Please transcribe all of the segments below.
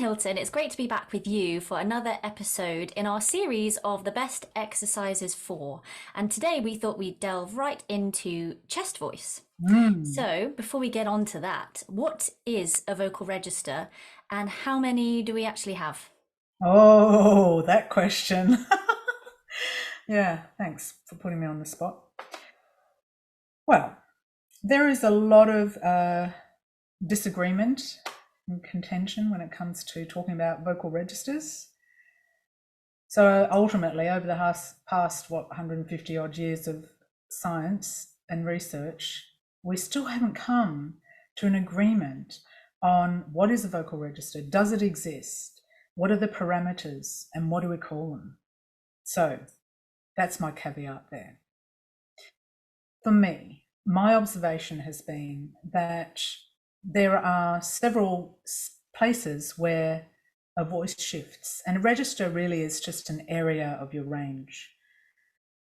Hilton. It's great to be back with you for another episode in our series of the best exercises for. And today we thought we'd delve right into chest voice. Mm. So, before we get on to that, what is a vocal register and how many do we actually have? Oh, that question. Yeah, thanks for putting me on the spot. Well, there is a lot of disagreement and contention when it comes to talking about vocal registers. So ultimately, over the past 150 odd years of science and research, we still haven't come to an agreement on what is a vocal register, does it exist, what are the parameters, and what do we call them? So that's my caveat there. For me, my observation has been that there are several places where a voice shifts, and a register really is just an area of your range.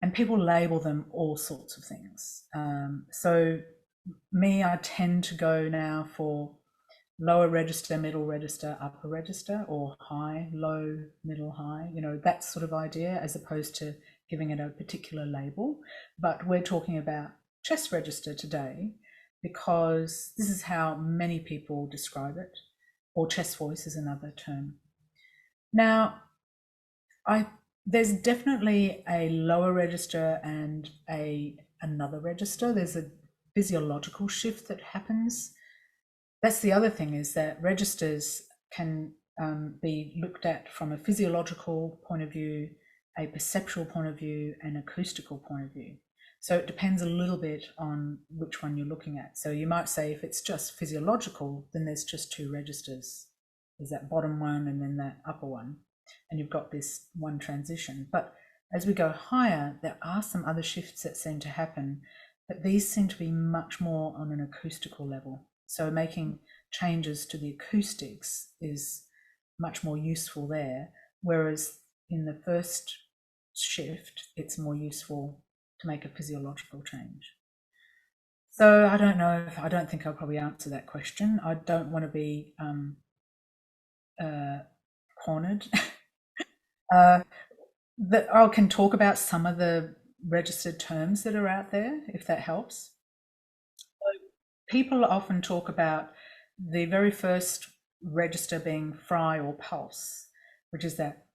And people label them all sorts of things. So, me, I tend to go now for lower register, middle register, upper register, or high, low, middle, high, that sort of idea, as opposed to giving it a particular label. But we're talking about chest register today because this is how many people describe it, or chest voice is another term. Now, there's definitely a lower register and another register. There's a physiological shift that happens. That's the other thing, is that registers can be looked at from a physiological point of view, a perceptual point of view, and acoustical point of view. So it depends a little bit on which one you're looking at. So you might say if it's just physiological, then there's just two registers. There's that bottom one and then that upper one, and you've got this one transition. But as we go higher, there are some other shifts that seem to happen, but these seem to be much more on an acoustical level. So making changes to the acoustics is much more useful there, whereas in the first shift, it's more useful to make a physiological change. So I don't know. I don't think I'll probably answer that question. I don't want to be cornered. That I can talk about some of the registered terms that are out there, if that helps. People often talk about the very first register being fry or pulse, which is that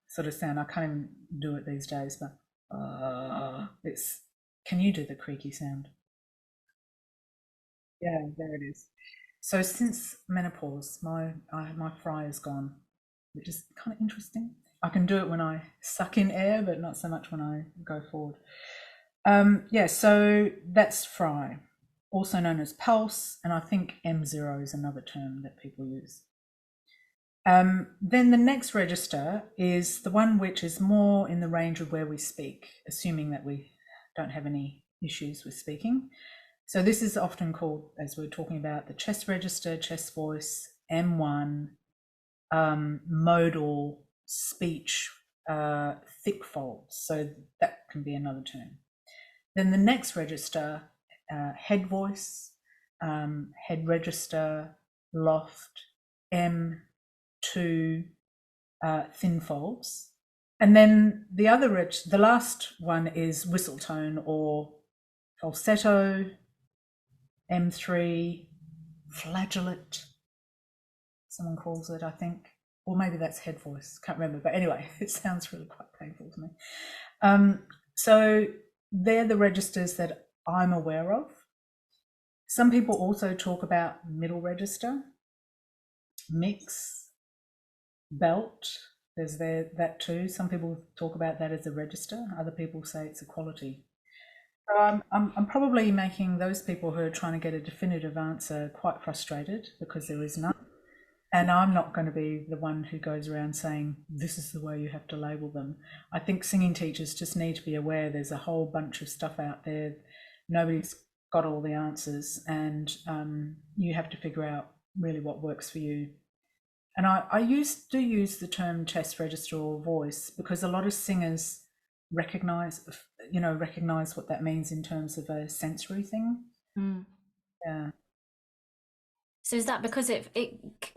sort of sound. I can't even do it these days, but it's. Can you do the creaky sound? Yeah, there it is. So since menopause, my fry is gone, which is kind of interesting. I can do it when I suck in air, but not so much when I go forward. Yeah, so that's fry, also known as pulse, and I think M0 is another term that people use. Then the next register is the one which is more in the range of where we speak, assuming that we don't have any issues with speaking. So this is often called, as we're talking about, the chest register, chest voice, M1, modal, speech, thick folds. So that can be another term. Then the next register, head voice, head register, loft, M2, thin folds. And then the last one is whistle tone or falsetto, M3, flageolet, someone calls it, I think. Or maybe that's head voice, can't remember. But anyway, it sounds really quite painful to me. So they're the registers that I'm aware of. Some people also talk about middle register, mix, belt. There's that too. Some people talk about that as a register. Other people say it's a quality. So I'm probably making those people who are trying to get a definitive answer quite frustrated because there is none. And I'm not going to be the one who goes around saying, this is the way you have to label them. I think singing teachers just need to be aware there's a whole bunch of stuff out there. Nobody's got all the answers, and you have to figure out really what works for you. And I do use the term chest register or voice because a lot of singers recognize what that means in terms of a sensory thing. Mm. Yeah. So is that because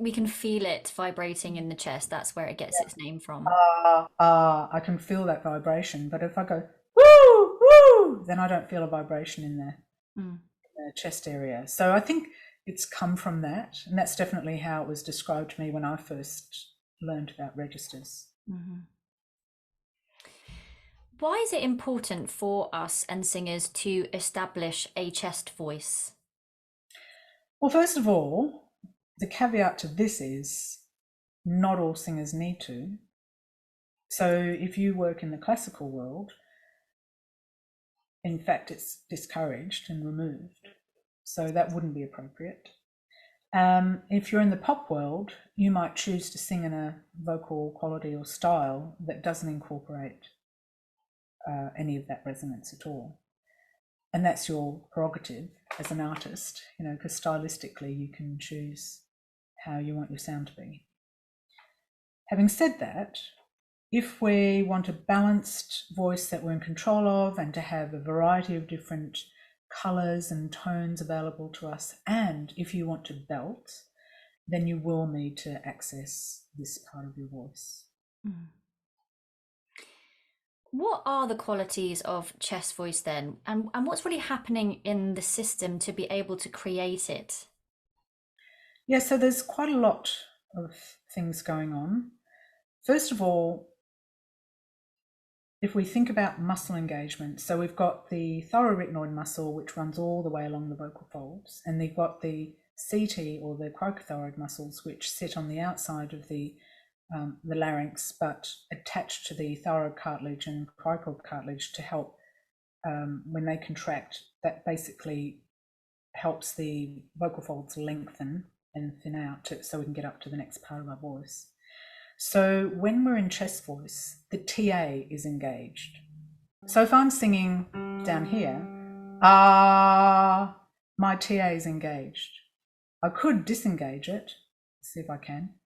we can feel it vibrating in the chest? That's where it gets its name from. I can feel that vibration. But if I go, woo, woo, then I don't feel a vibration in Mm. the chest area. So I think it's come from that. And that's definitely how it was described to me when I first learned about registers. Mhm. Why is it important for us and singers to establish a chest voice? Well, first of all, the caveat to this is not all singers need to. So if you work in the classical world, in fact, it's discouraged and removed. So that wouldn't be appropriate. If you're in the pop world, you might choose to sing in a vocal quality or style that doesn't incorporate any of that resonance at all. And that's your prerogative as an artist, because stylistically you can choose how you want your sound to be. Having said that, if we want a balanced voice that we're in control of and to have a variety of different colours and tones available to us, and if you want to belt, then you will need to access this part of your voice. Mm. What are the qualities of chest voice then? And what's really happening in the system to be able to create it? Yeah, so there's quite a lot of things going on. First of all, if we think about muscle engagement, so we've got the thyroarytenoid muscle, which runs all the way along the vocal folds, and they've got the CT or the cricothyroid muscles, which sit on the outside of the larynx, but attached to the thyroid cartilage and cricoid cartilage to help when they contract. That basically helps the vocal folds lengthen and thin out so we can get up to the next part of our voice. So when we're in chest voice, the TA is engaged. So if I'm singing down here, my TA is engaged. I could disengage it, see if I can.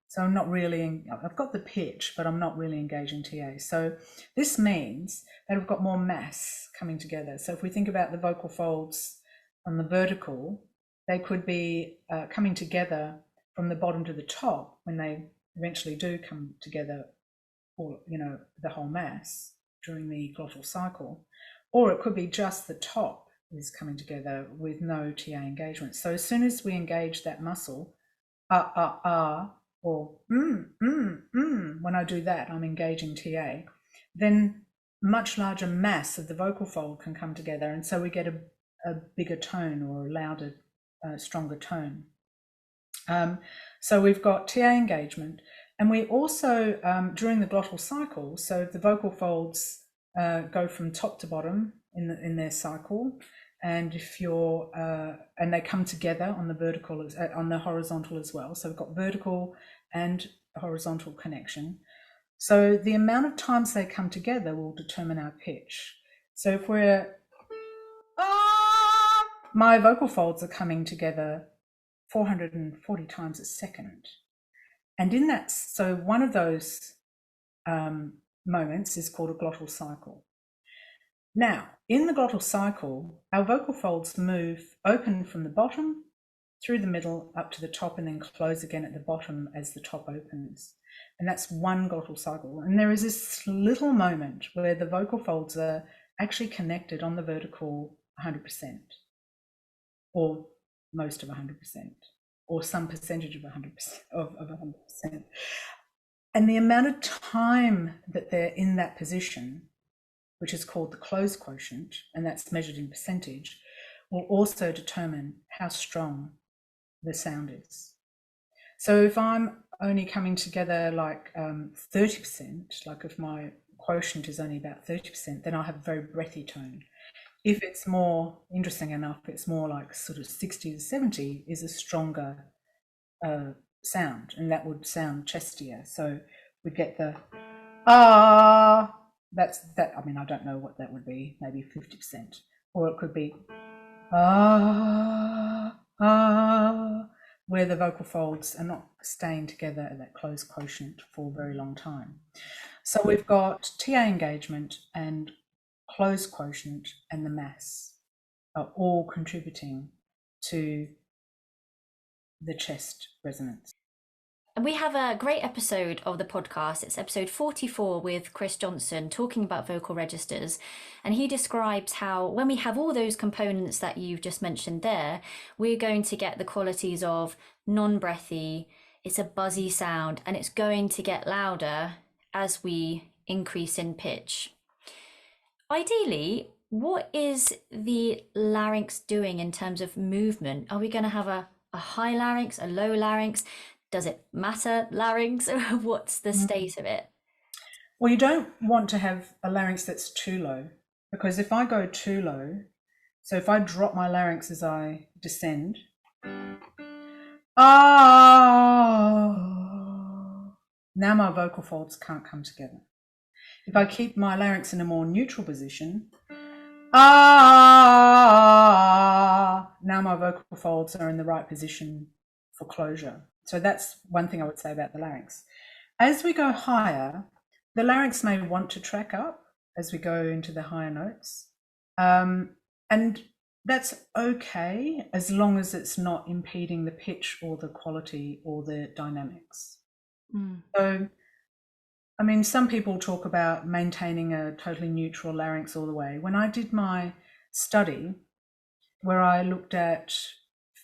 So I'm not really, I've got the pitch, but I'm not really engaging TA. So this means that we've got more mass coming together. So if we think about the vocal folds on the vertical, they could be coming together from the bottom to the top when they eventually do come together, or the whole mass during the glottal cycle, or it could be just the top is coming together with no TA engagement. So as soon as we engage that muscle, or when I do that, I'm engaging TA, then much larger mass of the vocal fold can come together, and so we get a bigger tone or a louder, stronger tone. So we've got TA engagement, and we also, during the glottal cycle, so the vocal folds go from top to bottom in their cycle, and if you're and they come together on the vertical on the horizontal as well. So we've got vertical and horizontal connection. So the amount of times they come together will determine our pitch. So if we're my vocal folds are coming together 440 times a second. And in that, so one of those moments is called a glottal cycle. Now, in the glottal cycle, our vocal folds move open from the bottom through the middle up to the top and then close again at the bottom as the top opens. And that's one glottal cycle. And there is this little moment where the vocal folds are actually connected on the vertical 100%, or most of 100%, or some percentage of 100%, of 100%. And the amount of time that they're in that position, which is called the close quotient, and that's measured in percentage, will also determine how strong the sound is. So if I'm only coming together like 30%, like if my quotient is only about 30%, then I'll have a very breathy tone. If it's more, interesting enough, it's more like sort of 60 to 70 is a stronger sound, and that would sound chestier. So we get the that's that. I mean, I don't know what that would be, maybe 50%, or it could be where the vocal folds are not staying together at that close quotient for a very long time. So we've got TA engagement and close quotient and the mass. are all contributing to the chest resonance. And we have a great episode of the podcast. It's episode 44 with Chris Johnson talking about vocal registers. And he describes how when we have all those components that you've just mentioned there, we're going to get the qualities of non-breathy, it's a buzzy sound, and it's going to get louder as we increase in pitch. Ideally, what is the larynx doing in terms of movement? Are we going to have a high larynx, a low larynx? Does it matter, larynx? What's the state of it? Well, you don't want to have a larynx that's too low, because if I go too low, so if I drop my larynx as I descend, now my vocal folds can't come together. If I keep my larynx in a more neutral position, now my vocal folds are in the right position for closure. So that's one thing I would say about the larynx. As we go higher, the larynx may want to track up as we go into the higher notes. And that's okay, as long as it's not impeding the pitch or the quality or the dynamics. So, I mean, some people talk about maintaining a totally neutral larynx all the way. When I did my study, where I looked at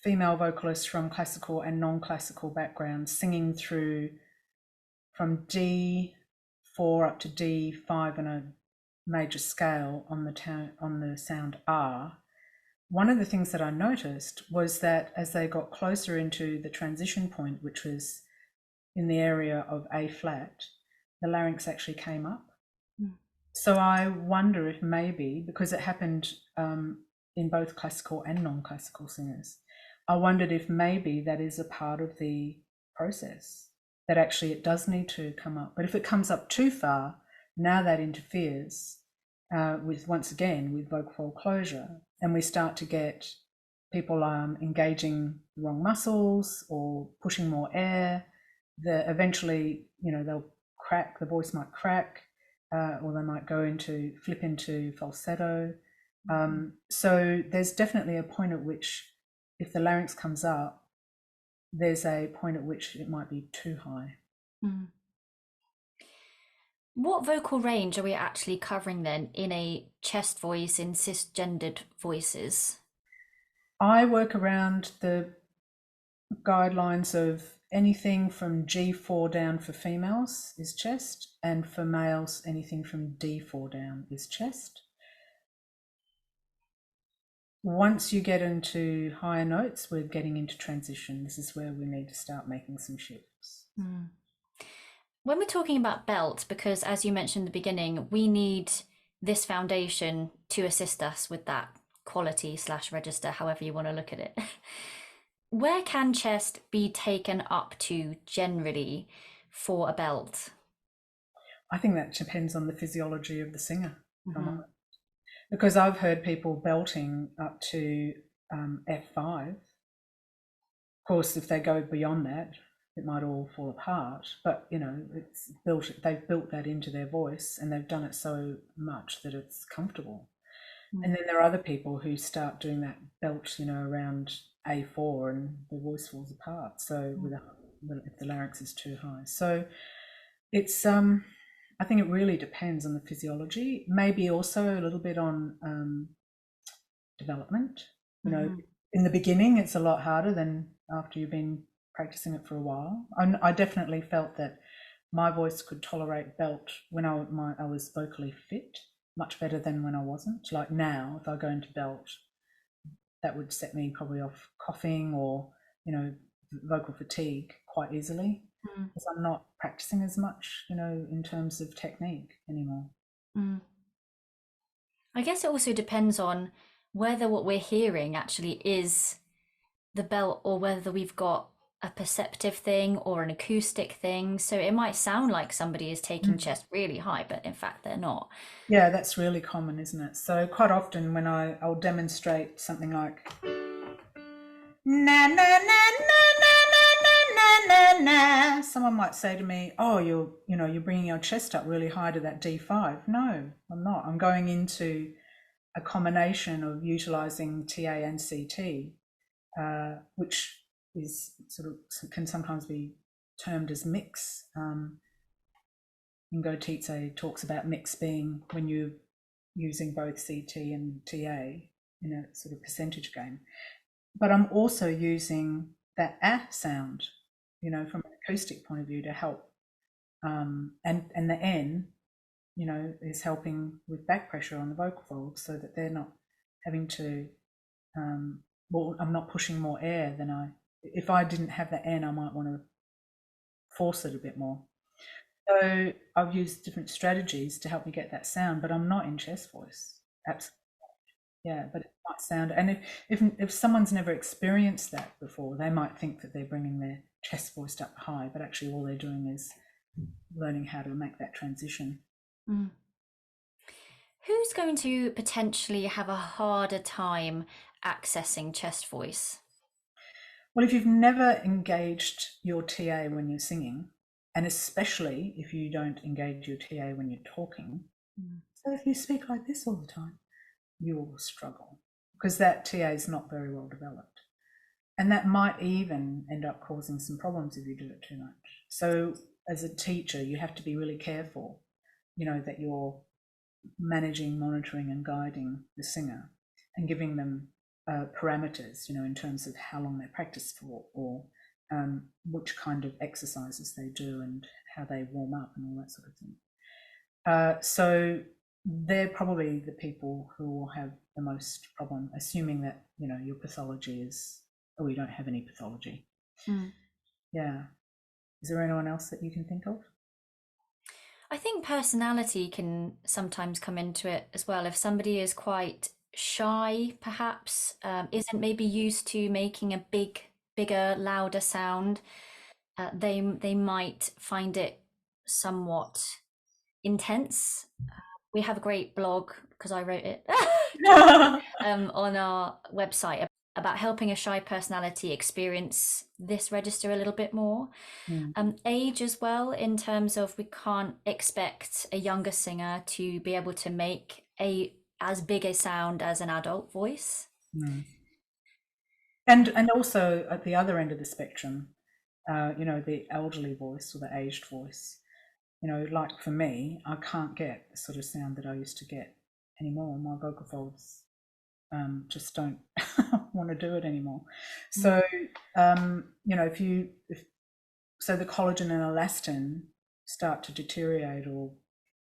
female vocalists from classical and non-classical backgrounds singing through from D4 up to D5 on a major scale on the sound R, one of the things that I noticed was that as they got closer into the transition point, which was in the area of A flat, the larynx actually came up. So I wonder if maybe, because it happened in both classical and non-classical singers, I wondered if maybe that is a part of the process, that actually it does need to come up. But if it comes up too far, now that interferes with, once again, with vocal fold closure, and we start to get people engaging the wrong muscles or pushing more air. Eventually, they'll crack, the voice might crack, or they might flip into falsetto. So there's definitely a point at which, if the larynx comes up, there's a point at which it might be too high. What vocal range are we actually covering then in a chest voice, in cisgendered voices? I work around the guidelines of anything from G4 down for females is chest, and for males, anything from D4 down is chest. Once you get into higher notes, we're getting into transition. This is where we need to start making some shifts. When we're talking about belt, because as you mentioned in the beginning, we need this foundation to assist us with that quality / register, however you want to look at it. Where can chest be taken up to generally for a belt? I think that depends on the physiology of the singer. Because I've heard people belting up to F5. Of course, if they go beyond that, it might all fall apart. But it's they've built that into their voice, and they've done it so much that it's comfortable. And then there are other people who start doing that belt, around A4, and the voice falls apart. So if the larynx is too high, so it's I think it really depends on the physiology. Maybe also a little bit on development. In the beginning, it's a lot harder than after you've been practicing it for a while. I definitely felt that my voice could tolerate belt when I was vocally fit much better than when I wasn't. Like now, if I go into belt, that would set me probably off coughing or vocal fatigue quite easily, because I'm not practicing as much in terms of technique anymore. I guess it also depends on whether what we're hearing actually is the belt, or whether we've got a perceptive thing or an acoustic thing. So it might sound like somebody is taking chest really high, but in fact they're not. Yeah, that's really common, isn't it? So quite often when I'll demonstrate something like na na na na na na na na, someone might say to me, "Oh, you're bringing your chest up really high to that D5." No, I'm not. I'm going into a combination of utilising TA and CT, which is sort of can sometimes be termed as mix. Ingo Tietze talks about mix being when you're using both CT and TA in a sort of percentage game. But I'm also using that sound, you know, from an acoustic point of view to help. And the N, you know, is helping with back pressure on the vocal folds so that they're not having to, well, I'm not pushing more air than if I didn't have the N, I might want to force it a bit more. So I've used different strategies to help me get that sound, but I'm not in chest voice. Absolutely. Yeah, but it might sound, and if someone's never experienced that before, they might think that they're bringing their chest voice up high, but actually all they're doing is learning how to make that transition. Mm. Who's going to potentially have a harder time accessing chest voice? Well, if you've never engaged your TA when you're singing, and especially if you don't engage your TA when you're talking, so if you speak like this all the time, you'll struggle because that TA is not very well developed. And that might even end up causing some problems if you do it too much. So as a teacher, you have to be really careful, you know, that you're managing, monitoring and guiding the singer and giving them parameters, you know, in terms of how long they practice for or which kind of exercises they do and how they warm up and all that sort of thing. So they're probably the people who will have the most problem, assuming that, you know, your pathology is, oh, you don't have any pathology. Yeah. Is there anyone else that you can think of? I think personality can sometimes come into it as well. If somebody is quite shy, perhaps, isn't maybe used to making a bigger, louder sound, they might find it somewhat intense. We have a great blog because I wrote it on our website about helping a shy personality experience this register a little bit more. Age as well, in terms of we can't expect a younger singer to be able to make as big a sound as an adult voice. And also at the other end of the spectrum, you know, the elderly voice or the aged voice, you know, like for me, I can't get the sort of sound that I used to get anymore. My vocal folds just don't want to do it anymore. So, you know, so the collagen and elastin start to deteriorate or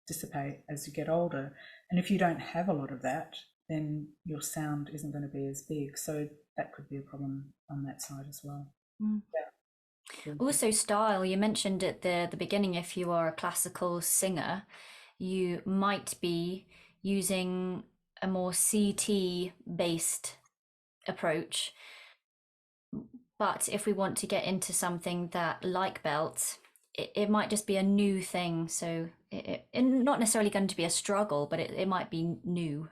dissipate as you get older. And if you don't have a lot of that, then your sound isn't going to be as big. So that could be a problem on that side as well. Yeah. Also, style. You mentioned at the beginning, if you are a classical singer, you might be using a more CT based approach. But if we want to get into something that like belt, it might just be a new thing. So it not necessarily going to be a struggle, but it might be new.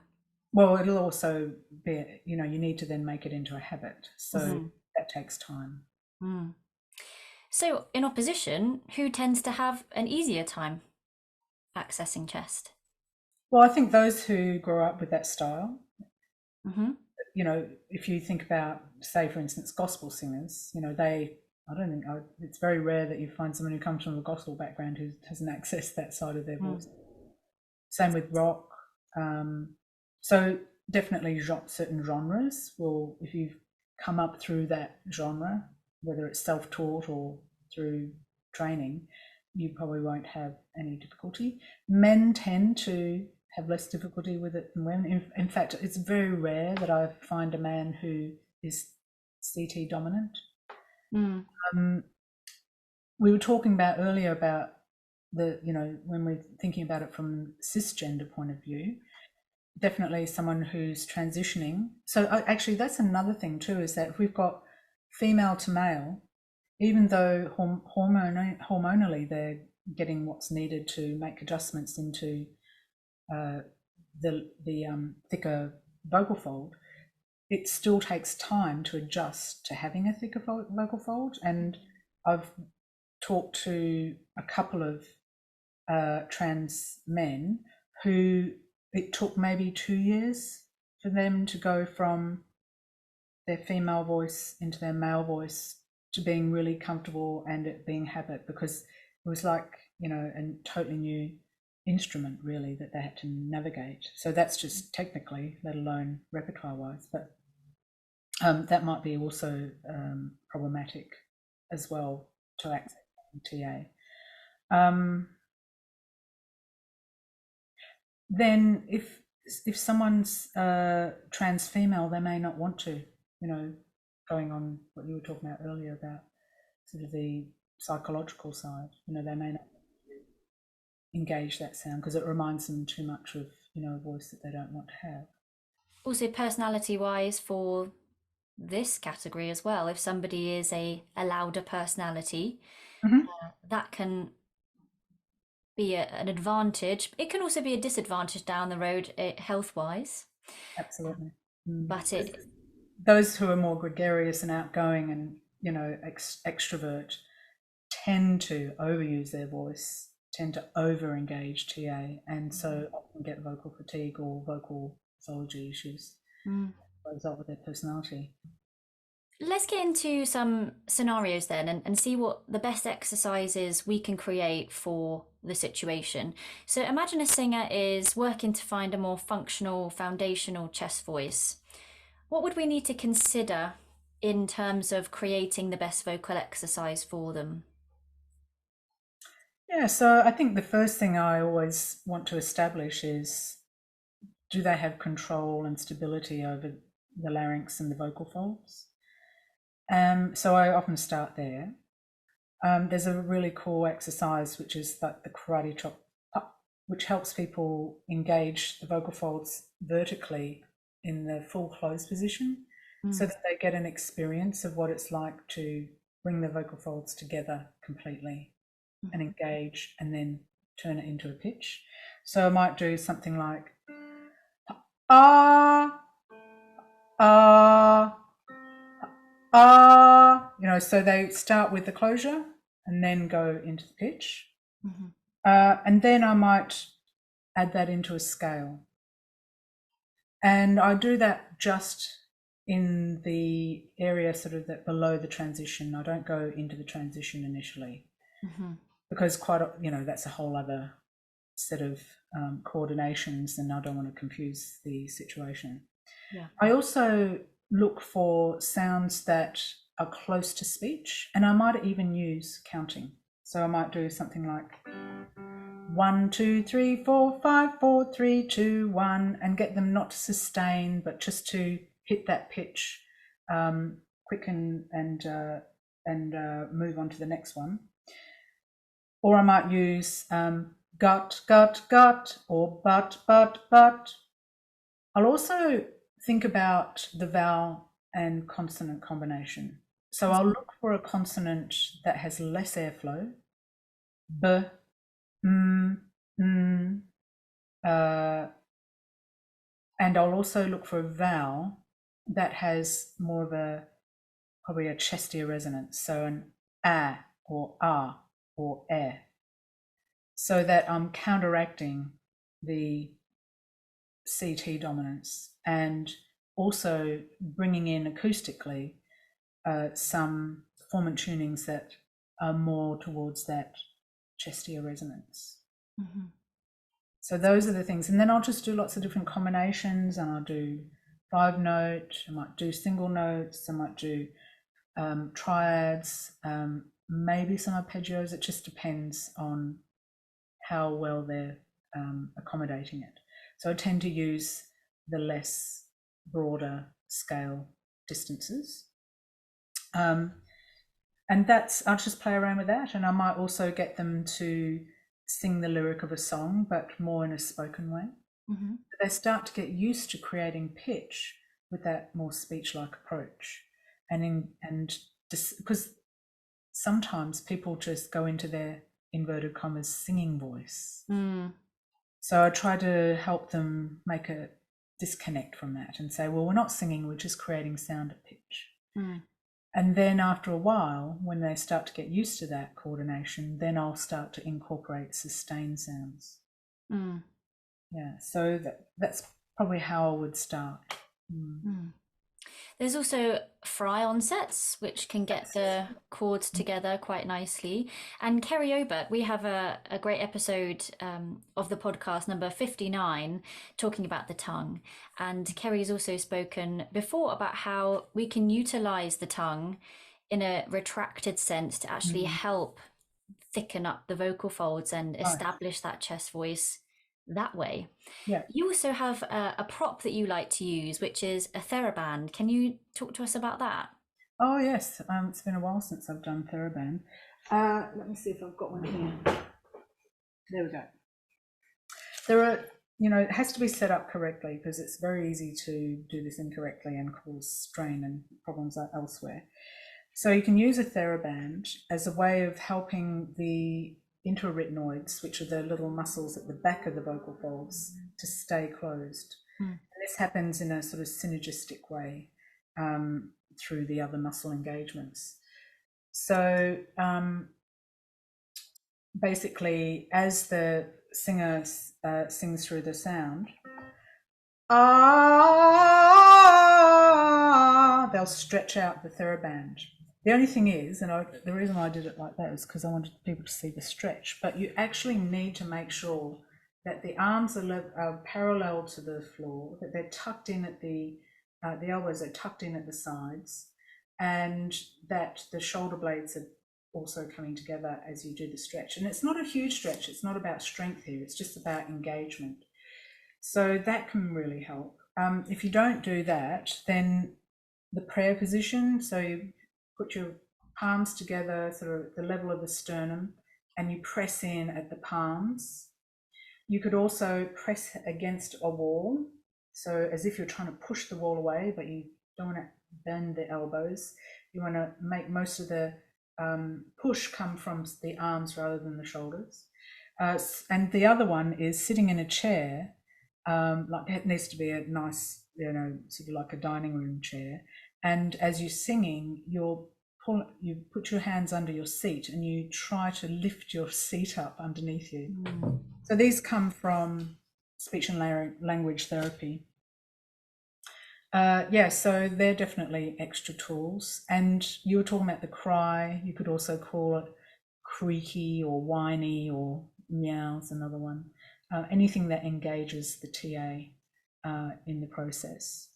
Well, it'll also be, you know, you need to then make it into a habit. So that takes time. So in opposition, who tends to have an easier time accessing chest? Well, I think those who grow up with that style, you know, if you think about, say, for instance, gospel singers, you know, it's very rare that you find someone who comes from a gospel background who hasn't accessed that side of their voice. Same with rock. So definitely certain genres will, if you've come up through that genre, whether it's self-taught or through training, you probably won't have any difficulty. Men tend to have less difficulty with it than women. In fact, it's very rare that I find a man who is CT dominant. We were talking about earlier about you know, when we're thinking about it from cisgender point of view, definitely someone who's transitioning. So actually that's another thing too, is that if we've got female to male, even though hormonally they're getting what's needed to make adjustments into the thicker vocal fold, it still takes time to adjust to having a thicker vocal fold. And I've talked to a couple of trans men who it took maybe 2 years for them to go from their female voice into their male voice to being really comfortable and it being habit, because it was like, you know, a totally new instrument really that they had to navigate. So that's just technically, let alone repertoire wise, but that might be also problematic as well to access TA. Then if someone's trans female, they may not want to, you know, going on what you were talking about earlier about sort of the psychological side, you know, they may not engage that sound because it reminds them too much of, you know, a voice that they don't want to have. Also, personality wise, for this category as well, if somebody is a louder personality, that can be an advantage. It can also be a disadvantage down the road, health wise. Absolutely. But those who are more gregarious and outgoing and, you know, extrovert tend to overuse their voice, tend to over engage TA, and so often get vocal fatigue or vocal pathology issues as a result of their personality. Let's get into some scenarios then and see what the best exercises we can create for the situation. So imagine a singer is working to find a more functional, foundational chest voice. What would we need to consider in terms of creating the best vocal exercise for them? Yeah, so I think the first thing I always want to establish is, do they have control and stability over the larynx and the vocal folds? So I often start there. There's a really cool exercise which is like the karate chop, which helps people engage the vocal folds vertically in the full closed position, so that they get an experience of what it's like to bring the vocal folds together completely and engage and then turn it into a pitch. So I might do something like ah, ah, ah, you know, so they start with the closure and then go into the pitch. And then I might add that into a scale. And I do that just in the area sort of that below the transition. I don't go into the transition initially because you know, that's a whole other set of coordinations and I don't want to confuse the situation. Yeah. I also look for sounds that are close to speech, and I might even use counting. So I might do something like 1, 2, 3, 4, 5, 4, 3, 2, 1, and get them not to sustain, but just to hit that pitch, quicken and move on to the next one. Or I might use gut, gut, gut, or but, but. I'll also think about the vowel and consonant combination. So I'll look for a consonant that has less airflow, b, and I'll also look for a vowel that has more of probably a chestier resonance, so an a or ah or eh, so that I'm counteracting the CT dominance and also bringing in acoustically some formant tunings that are more towards that chestier resonance. So those are the things. And then I'll just do lots of different combinations, and I'll do 5-note, I might do single notes, I might do triads, maybe some arpeggios. It just depends on how well they're accommodating it. So I tend to use the less broader scale distances. And I'll just play around with that, and I might also get them to sing the lyric of a song, but more in a spoken way. They start to get used to creating pitch with that more speech-like approach, because sometimes people just go into their inverted commas singing voice. So I try to help them make a disconnect from that and say, well, we're not singing, we're just creating sound at pitch. And then after a while, when they start to get used to that coordination, then I'll start to incorporate sustained sounds. Yeah, so that's probably how I would start. There's also fry onsets, which can get the chords together quite nicely. And Kerry Obert, we have a great episode of the podcast, number 59, talking about the tongue. And Kerry's also spoken before about how we can utilize the tongue in a retracted sense to actually help thicken up the vocal folds and establish that chest voice that way. Yeah. You also have a prop that you like to use, which is a TheraBand. Can you talk to us about that? Oh yes, it's been a while since I've done TheraBand. Let me see if I've got one here. There we go. There are, it has to be set up correctly because it's very easy to do this incorrectly and cause strain and problems elsewhere. So you can use a TheraBand as a way of helping the intrarytenoids, which are the little muscles at the back of the vocal folds, to stay closed. And this happens in a sort of synergistic way through the other muscle engagements. So basically, as the singer sings through the sound, they'll stretch out the TheraBand. The only thing is, the reason I did it like that is because I wanted people to see the stretch, but you actually need to make sure that the arms are parallel to the floor, that they're tucked in at the elbows are tucked in at the sides, and that the shoulder blades are also coming together as you do the stretch. And it's not a huge stretch, it's not about strength here, it's just about engagement. So that can really help. If you don't do that, then the prayer position, so you put your palms together sort of at the level of the sternum and you press in at the palms. You could also press against a wall, so as if you're trying to push the wall away, but you don't want to bend the elbows. You want to make most of the push come from the arms rather than the shoulders. And the other one is sitting in a chair, like it needs to be a nice, sort of like a dining room chair. And as you're singing, you put your hands under your seat and you try to lift your seat up underneath you. So these come from speech and language therapy. So they're definitely extra tools. And you were talking about the cry. You could also call it creaky or whiny, or meow's another one. Anything that engages the TA in the process.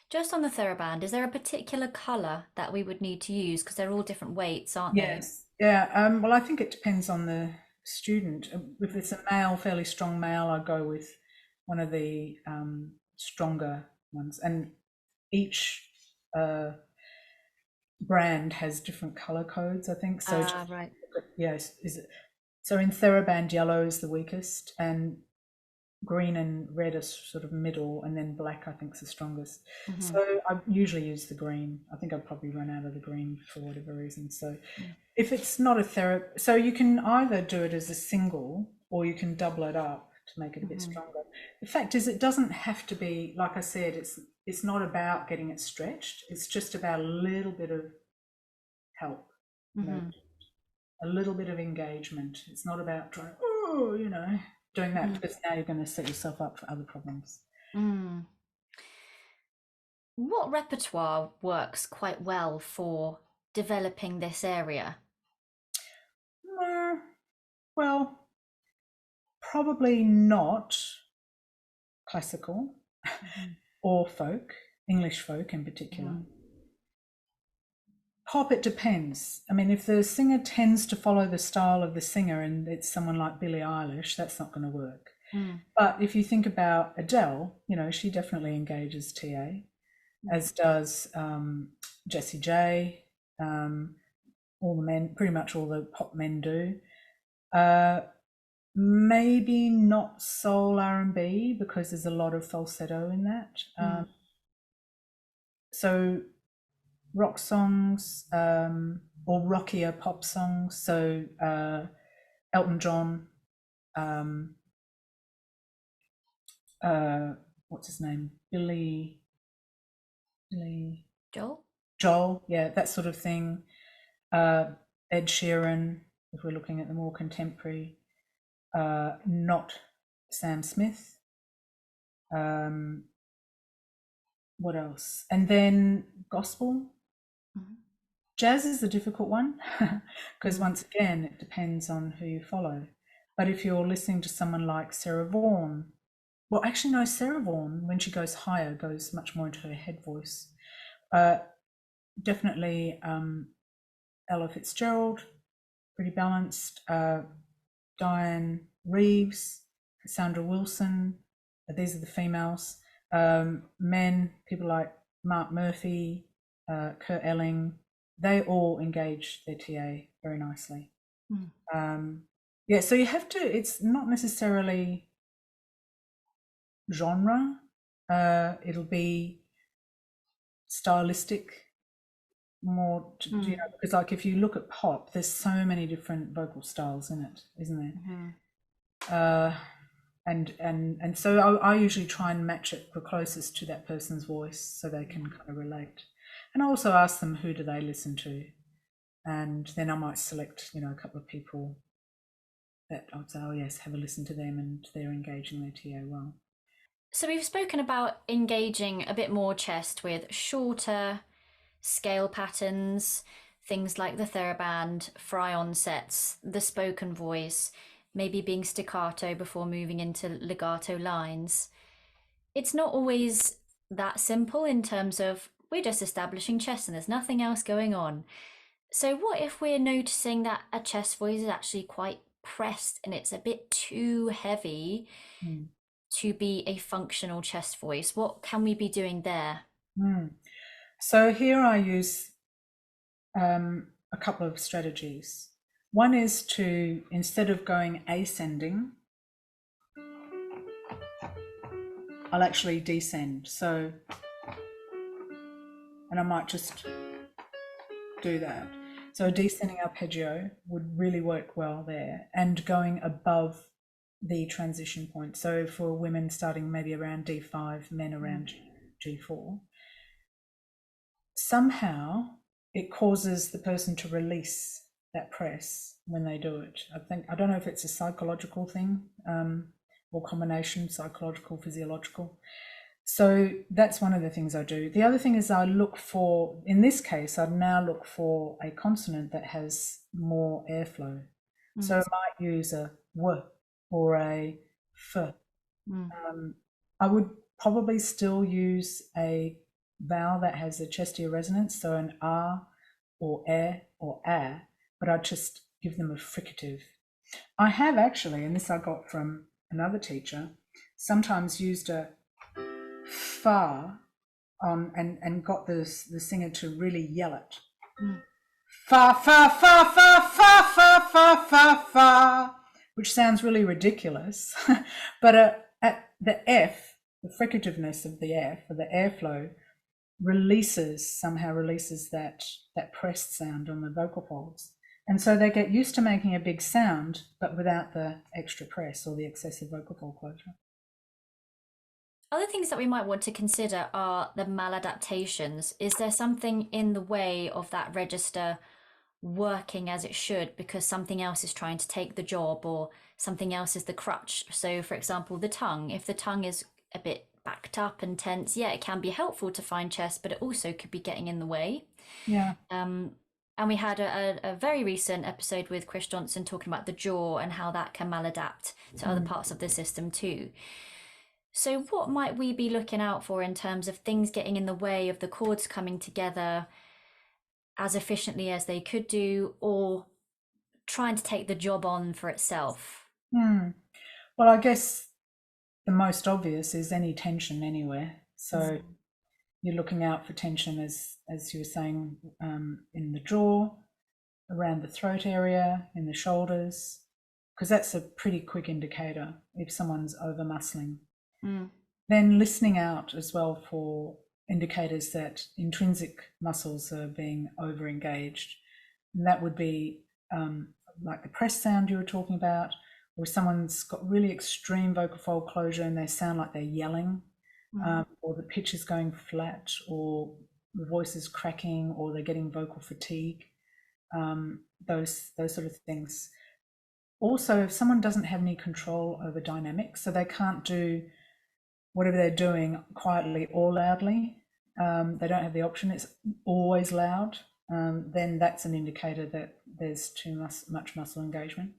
Just on the TheraBand, is there a particular colour that we would need to use? Because they're all different weights, aren't they? Yes. Yeah. Well, I think it depends on the student. If it's a male, fairly strong male, I go with one of the stronger ones. And each brand has different color codes, I think. So right. Yes, so in TheraBand, yellow is the weakest, and green and red are sort of middle, and then black I think is the strongest. So I usually use the green. I think I'd probably run out of the green for whatever reason. So if it's not so you can either do it as a single or you can double it up to make it a bit stronger. The fact is, it doesn't have to be, like I said, it's not about getting it stretched. It's just about a little bit of help, a little bit of engagement. It's not about trying, doing that, because now you're going to set yourself up for other problems. What repertoire works quite well for developing this area? Well, probably not classical or folk, English folk in particular. Pop, it depends. I mean, if the singer tends to follow the style of the singer and it's someone like Billie Eilish, that's not going to work. But if you think about Adele, she definitely engages TA, as does Jessie J. All the men, pretty much all the pop men do. Maybe not soul R&B, because there's a lot of falsetto in that. So rock songs, or rockier pop songs. So Elton John, what's his name? Billy Joel, yeah, that sort of thing. Ed Sheeran, if we're looking at the more contemporary. Not Sam Smith. What else? And then gospel. Mhm. Jazz is a difficult one because Mm. once again, it depends on who you follow. But if you're listening to someone like Sarah Vaughan, well, actually, no, Sarah Vaughan, when she goes higher, goes much more into her head voice. Definitely Ella Fitzgerald, pretty balanced. Diane Reeves, Cassandra Wilson, these are the females. Men, people like Mark Murphy, Kurt Elling, they all engage their TA very nicely. Mm. Yeah, so you have to, it's not necessarily genre, it'll be stylistic more, you know, because like if you look at pop, there's so many different vocal styles in it, isn't there? And so I usually try and match it the closest to that person's voice so they can kind of relate. And I also ask them who do they listen to, and then I might select, you know, a couple of people that I'd say, oh yes, have a listen to them, and they're engaging their TA well. So we've spoken about engaging a bit more chest with shorter scale patterns, things like the TheraBand, fry on sets, the spoken voice, maybe being staccato before moving into legato lines. It's not always that simple in terms of we're just establishing chest and there's nothing else going on. So, what if we're noticing that a chest voice is actually quite pressed and it's a bit too heavy to be a functional chest voice? What can we be doing there? So here I use a couple of strategies. One is to, instead of going ascending, I'll actually descend. So, and I might just do that. So a descending arpeggio would really work well there, and going above the transition point. So for women starting maybe around D5, men around G4, somehow it causes the person to release that press when they do it. I don't know if it's a psychological thing or combination, psychological, physiological. So that's one of the things I do. The other thing is I look for, in this case, I'd now look for a consonant that has more airflow. So I might use a w or a f. I would probably still use a vowel that has a chestier resonance, so an r or or a, but I'd just give them a fricative. I have actually, and this I got from another teacher, sometimes used a fa on and got the singer to really yell it. Fa fa fa fa fa fa fa fa fa, which sounds really ridiculous, but at the F, the fricativeness of the F, or the airflow, somehow releases that pressed sound on the vocal folds. And so they get used to making a big sound, but without the extra press or the excessive vocal fold closure. Other things that we might want to consider are the maladaptations. Is there something in the way of that register working as it should because something else is trying to take the job or something else is the crutch? So, for example, the tongue. If the tongue is a bit backed up and tense, yeah, it can be helpful to find chest, but it also could be getting in the way. Yeah. And we had a very recent episode with Chris Johnson talking about the jaw and how that can maladapt to other parts of the system too. So, what might we be looking out for in terms of things getting in the way of the chords coming together as efficiently as they could do, or trying to take the job on for itself? Well, I guess the most obvious is any tension anywhere. So you're looking out for tension, as you were saying, in the jaw, around the throat area, in the shoulders, because that's a pretty quick indicator if someone's over muscling. Then listening out as well for indicators that intrinsic muscles are being over engaged. And that would be like the press sound you were talking about, or someone's got really extreme vocal fold closure and they sound like they're yelling, or the pitch is going flat, or the voice is cracking, or they're getting vocal fatigue, those sort of things. Also, if someone doesn't have any control over dynamics, so they can't do whatever they're doing quietly or loudly. They don't have the option, it's always loud. Then that's an indicator that there's too much muscle engagement.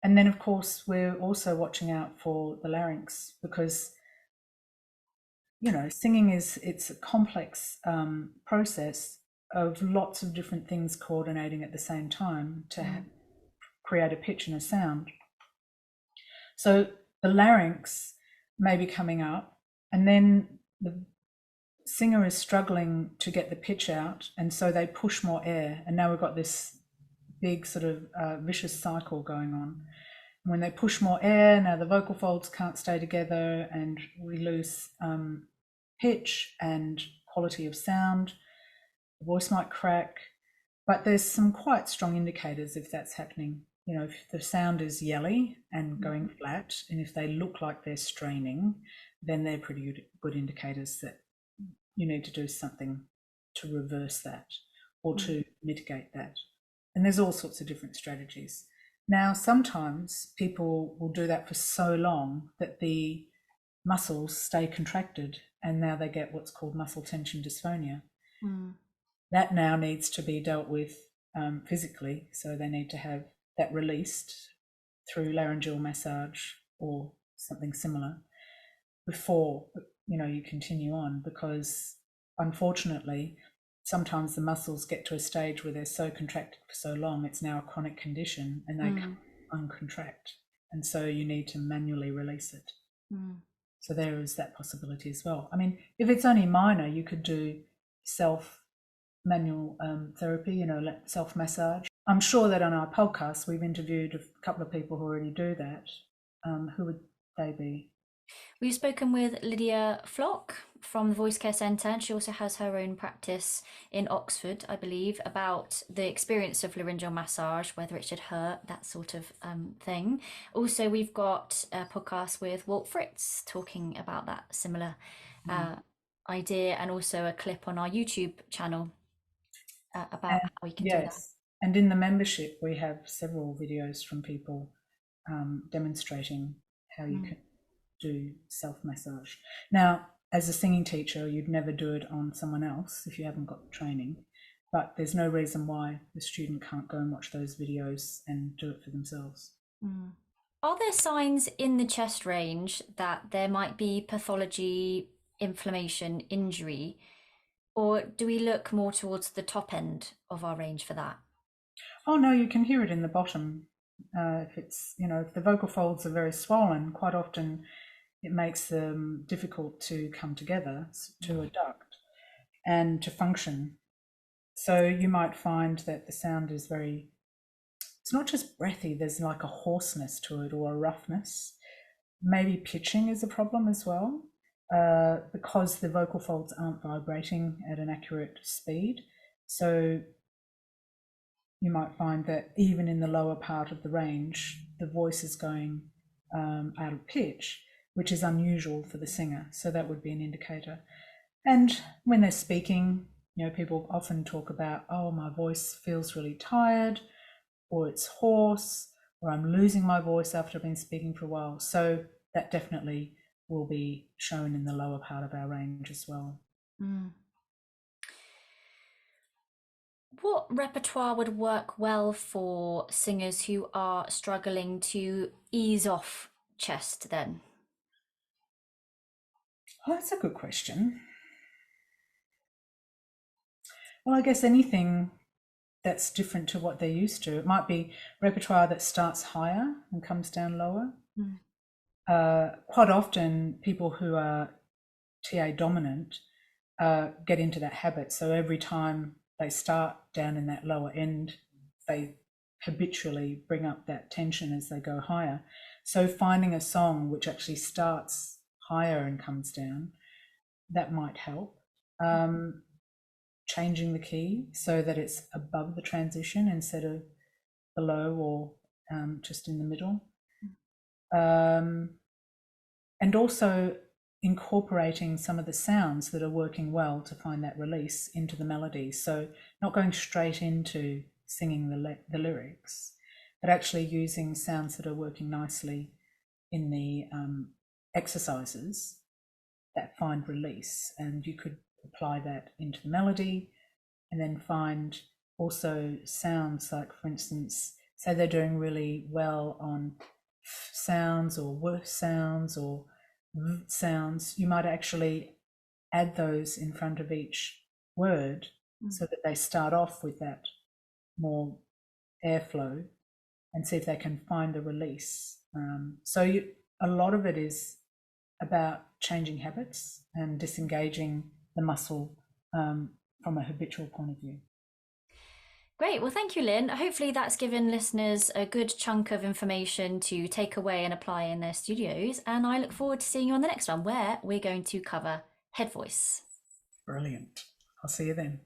And then, of course, we're also watching out for the larynx, because, you know, singing it's a complex process of lots of different things coordinating at the same time to create a pitch and a sound. So the larynx may be coming up, and then the singer is struggling to get the pitch out, and so they push more air, and now we've got this big sort of vicious cycle going on. When they push more air, now the vocal folds can't stay together, and we lose pitch and quality of sound. The voice might crack, but there's some quite strong indicators if that's happening. You know, if the sound is yelly and going flat, and if they look like they're straining, then they're pretty good indicators that you need to do something to reverse that or to mitigate that. And there's all sorts of different strategies. Now, sometimes people will do that for so long that the muscles stay contracted, and now they get what's called muscle tension dysphonia. That now needs to be dealt with physically, so they need to have that released through laryngeal massage or something similar before, you know, you continue on, because unfortunately sometimes the muscles get to a stage where they're so contracted for so long, it's now a chronic condition, and they can't uncontract, and so you need to manually release it. So there is that possibility as well. I mean, if it's only minor, you could do manual therapy, you know, self massage. I'm sure that on our podcast we've interviewed a couple of people who already do that. Who would they be? We've spoken with Lydia Flock from the Voice Care Centre, and she also has her own practice in Oxford, I believe, about the experience of laryngeal massage, whether it should hurt, that sort of thing. Also, we've got a podcast with Walt Fritz talking about that similar idea, and also a clip on our YouTube channel about how we can do that. Yes, and in the membership we have several videos from people demonstrating how you can do self-massage. Now, as a singing teacher, you'd never do it on someone else if you haven't got training, but there's no reason why the student can't go and watch those videos and do it for themselves. Are there signs in the chest range that there might be pathology, inflammation, injury, or do we look more towards the top end of our range for that? Oh no, you can hear it in the bottom. If it's, you know, if the vocal folds are very swollen, quite often it makes them difficult to come together, to adduct and to function. So you might find that the sound is very, it's not just breathy, there's like a hoarseness to it or a roughness. Maybe pitching is a problem as well, because the vocal folds aren't vibrating at an accurate speed. So you might find that even in the lower part of the range, the voice is going out of pitch, which is unusual for the singer. So that would be an indicator. And when they're speaking, you know, people often talk about, oh, my voice feels really tired, or it's hoarse, or I'm losing my voice after I've been speaking for a while. So that definitely will be shown in the lower part of our range as well. What repertoire would work well for singers who are struggling to ease off chest then? Well, that's a good question. Well, I guess anything that's different to what they're used to. It might be repertoire that starts higher and comes down lower. Quite often people who are TA dominant get into that habit. So every time they start down in that lower end, they habitually bring up that tension as they go higher. So finding a song which actually starts higher and comes down, that might help. Changing the key so that it's above the transition instead of below or just in the middle. And also incorporating some of the sounds that are working well to find that release into the melody. So not going straight into singing the lyrics, but actually using sounds that are working nicely in the exercises that find release, and you could apply that into the melody and then find also sounds, like for instance, say they're doing really well on f sounds or worse sounds or v sounds, you might actually add those in front of each word so that they start off with that more airflow and see if they can find the release. A lot of it is about changing habits and disengaging the muscle from a habitual point of view. Great. Well, thank you, Lynn. Hopefully that's given listeners a good chunk of information to take away and apply in their studios. And I look forward to seeing you on the next one, where we're going to cover head voice. Brilliant. I'll see you then.